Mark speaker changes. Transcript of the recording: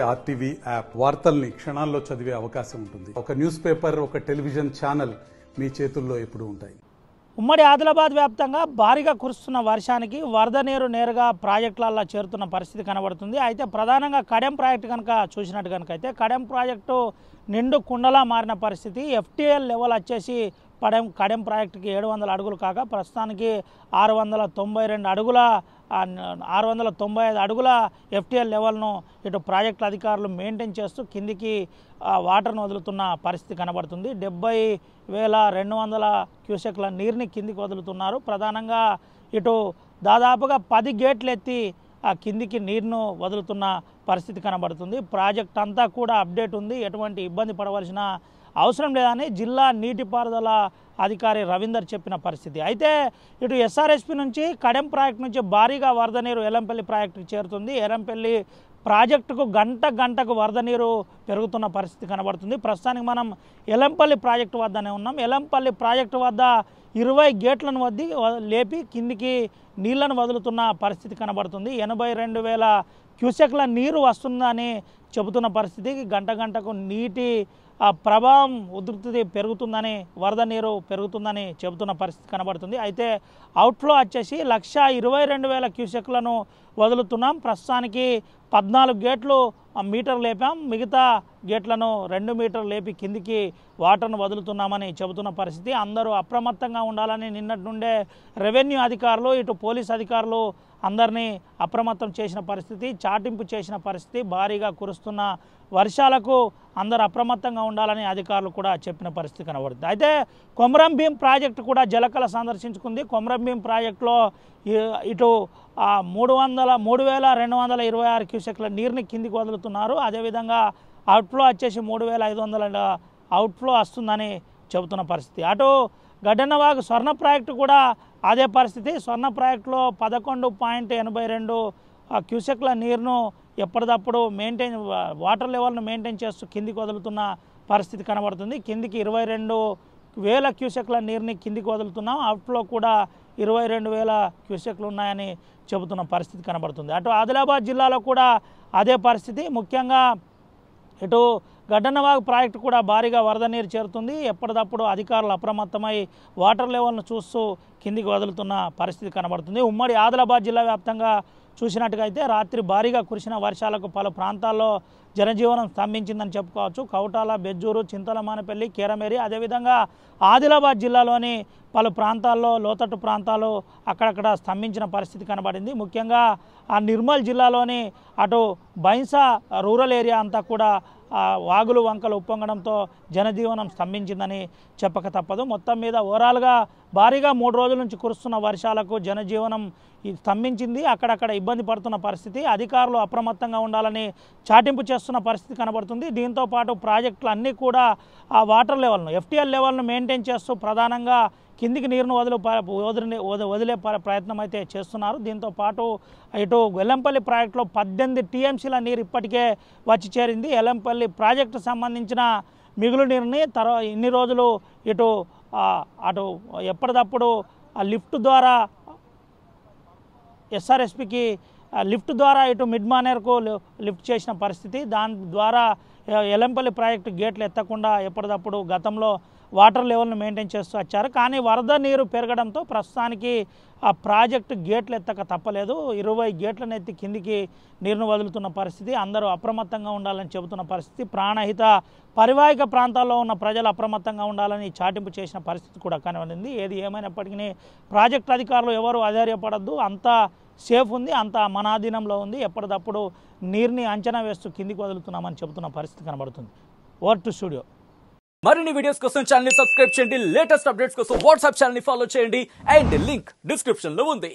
Speaker 1: RTV app వార్తల్ని క్షణాల్లో చదివే అవకాశం ఉంటుంది. ఒక న్యూస్ పేపర్, ఒక టెలివిజన్ ఛానల్ మీ చేతుల్లో ఎప్పుడూ ఉంటాయి.
Speaker 2: ఉమ్మడి ఆదిలాబాద్ వ్యాప్తంగా భారీగా కురుస్తున్న వర్షానికి వరద నీరు నేరుగా ప్రాజెక్టులలో చేరుతున్న పరిస్థితి కనబడుతుంది. అయితే ప్రధానంగా కడెం ప్రాజెక్టు కనుక చూసినట్టు కనుక అయితే కడెం ప్రాజెక్టు నిండు కుండలా మారిన పరిస్థితి. ఎఫ్టీఎల్ లెవెల్ వచ్చేసి కడెం ప్రాజెక్టుకి 700 అడుగులు కాగా ప్రస్తుతానికి 695 అడుగుల ఎఫ్టీఎల్ లెవెల్ను ఇటు ప్రాజెక్టుల అధికారులు మెయింటైన్ చేస్తూ కిందికి వాటర్ను వదులుతున్న పరిస్థితి కనబడుతుంది. 70,200 క్యూసెక్ల నీరుని కిందికి వదులుతున్నారు. ప్రధానంగా ఇటు దాదాపుగా 10 గేట్లు ఎత్తి ఆ కిందికి నీరును వదులుతున్న పరిస్థితి కనబడుతుంది. ప్రాజెక్ట్ అంతా కూడా అప్డేట్ ఉంది, ఎటువంటి ఇబ్బంది పడవలసిన అవసరం లేదని జిల్లా నీటిపారుదల అధికారి రవీందర్ చెప్పిన పరిస్థితి. అయితే ఇటు ఎస్ఆర్ఎస్పి నుంచి కడెం ప్రాజెక్టు నుంచి భారీగా వరద నీరు ఎలంపల్లి ప్రాజెక్టుకు చేరుతుంది. ఎలంపల్లి ప్రాజెక్టుకు గంటకు వరద నీరు పెరుగుతున్న పరిస్థితి కనబడుతుంది. ప్రస్తుతానికి మనం ఎలంపల్లి ప్రాజెక్టు వద్దనే ఉన్నాం. ఎలంపల్లి ప్రాజెక్టు వద్ద 20 గేట్లను లేపి కిందికి నీళ్లను వదులుతున్న పరిస్థితి కనబడుతుంది. 82,000 క్యూసెక్ల నీరు వస్తుందని చెబుతున్న పరిస్థితి. గంటకు నీటి ప్రభావం ఉధృతి పెరుగుతుందని, వరద నీరు పెరుగుతుందని చెబుతున్న పరిస్థితి కనబడుతుంది. అయితే అవుట్ఫ్లో వచ్చేసి 122,000 క్యూసెక్లను వదులుతున్నాం. ప్రస్తుతానికి 14 గేట్లు మీటర్ లేపాం, మిగతా గేట్లను 2 మీటర్లు లేపి కిందికి వాటర్ను వదులుతున్నామని చెబుతున్న పరిస్థితి. అందరూ అప్రమత్తంగా ఉండాలని నిన్నటి నుండే రెవెన్యూ అధికారులు, ఇటు పోలీస్ అధికారులు అందరినీ అప్రమత్తం చేసిన పరిస్థితి, చాటింపు చేసిన పరిస్థితి. భారీగా కురుస్తున్న వర్షాలకు అందరూ అప్రమత్తంగా ఉండాలని అధికారులు కూడా చెప్పిన పరిస్థితి కనబడుతుంది. అయితే కొమరం భీం ప్రాజెక్టు కూడా జలకళ సందర్శించుకుంది. కొమరం భీం ప్రాజెక్టులో ఇటు 3,226 క్యూసెక్ల నీరుని కిందికి వదులుతున్నారు. అదేవిధంగా అవుట్ఫ్లో వచ్చేసి 3,500 అవుట్ఫ్లో వస్తుందని చెబుతున్న పరిస్థితి. అటు గడ్డన్నవాగు స్వర్ణ ప్రాజెక్టు కూడా అదే పరిస్థితి. స్వర్ణ ప్రాజెక్టులో 11.82 క్యూసెక్ల నీరును ఎప్పటికప్పుడు వాటర్ లెవెల్ను మెయింటైన్ చేస్తూ కిందికి వదులుతున్న పరిస్థితి కనబడుతుంది. కిందికి 22,000 క్యూసెక్ల నీరుని కిందికి వదులుతున్నాం. అవుట్ఫ్లో కూడా 22,000 క్యూసెక్లు ఉన్నాయని చెబుతున్న పరిస్థితి కనబడుతుంది. అటు ఆదిలాబాద్ జిల్లాలో కూడా అదే పరిస్థితి. ముఖ్యంగా ఇటు గడ్డన్నవాగు ప్రాజెక్టు కూడా భారీగా వరద నీరు చేరుతుంది. ఎప్పటికప్పుడు అధికారులు అప్రమత్తమై వాటర్ లెవెల్ను చూస్తూ కిందికి వదులుతున్న పరిస్థితి కనబడుతుంది. ఉమ్మడి ఆదిలాబాద్ జిల్లా వ్యాప్తంగా చూసినట్టుగా అయితే రాత్రి భారీగా కురిసిన వర్షాలకు పలు ప్రాంతాల్లో జనజీవనం స్తంభించిందని చెప్పుకోవచ్చు. కౌటాల, బెజ్జూరు, చింతలమానపల్లి, కేరమేరి, అదేవిధంగా ఆదిలాబాద్ జిల్లాలోని పలు ప్రాంతాల్లో, లోతట్టు ప్రాంతాలు అక్కడక్కడ స్తంభించిన పరిస్థితి కనబడింది. ముఖ్యంగా ఆ నిర్మల్ జిల్లాలోని అటు బైన్సా రూరల్ ఏరియా అంతా కూడా వాగులు వంకలు ఉప్పొంగడంతో జనజీవనం స్తంభించిందని చెప్పక తప్పదు. మొత్తం మీద ఓవరాల్గా భారీగా 3 రోజుల నుంచి కురుస్తున్న వర్షాలకు జనజీవనం స్తంభించింది. అక్కడక్కడ ఇబ్బంది పడుతున్న పరిస్థితి. అధికారులు అప్రమత్తంగా ఉండాలని చాటింపు చేస్తున్న పరిస్థితి కనబడుతుంది. దీంతో పాటు ప్రాజెక్టులు అన్నీ కూడా ఆ వాటర్ లెవెల్ను, ఎఫ్టీఎల్ లెవెల్ను మెయింటైన్ చేస్తూ ప్రధానంగా కిందికి నీరును వదిలే ప్రయత్నం అయితే చేస్తున్నారు. దీంతో పాటు ఇటు ఎలంపల్లి ప్రాజెక్టులో 18 టీఎంసీల నీరు ఇప్పటికే వచ్చి చేరింది. ఎలంపల్లి ప్రాజెక్టు సంబంధించిన మిగులు నీరుని ఇన్ని రోజులు అటు ఎప్పటికప్పుడు లిఫ్ట్ ద్వారా ఎస్ఆర్ఎస్పికి లిఫ్ట్ ద్వారా ఇటు మిడ్ మానేర్కు లిఫ్ట్ చేసిన పరిస్థితి. దాని ద్వారా ఎలంపల్లి ప్రాజెక్టు గేట్లు ఎత్తకుండా ఎప్పటికప్పుడు గతంలో వాటర్ లెవెల్ను మెయింటైన్ చేస్తూ వచ్చారు. కానీ వరద నీరు పెరగడంతో ప్రస్తుతానికి ఆ ప్రాజెక్టు గేట్లు ఎత్తక తప్పలేదు. 20 గేట్లను ఎత్తి కిందికి నీరును వదులుతున్న పరిస్థితి. అందరూ అప్రమత్తంగా ఉండాలని చెబుతున్న పరిస్థితి. ప్రాణహిత పరివాహిక ప్రాంతాల్లో ఉన్న ప్రజలు అప్రమత్తంగా ఉండాలని చాటింపు చేసిన పరిస్థితి కూడా కనబడింది. ఏది ఏమైనప్పటికీ ప్రాజెక్టు అధికారులు ఎవరు అధైర్యపడద్దు, అంతా సేఫ్ ఉంది, అంతా మన ఆధీనంలో ఉంది. ఎప్పటికప్పుడు నీరుని అంచనా వేస్తూ కిందికి వదులుతున్నామని చెబుతున్న పరిస్థితి కనబడుతుంది. Over to studio.
Speaker 3: మరిన్ని వీడియోస్ కోసం ఛానల్ ని సబ్స్క్రైబ్ చేయండి. లేటెస్ట్ అప్డేట్స్ కోసం వాట్సాప్ ఛానల్ ని ఫాలో చేయండి. అండ్ లింక్ డిస్క్రిప్షన్ లో ఉంది.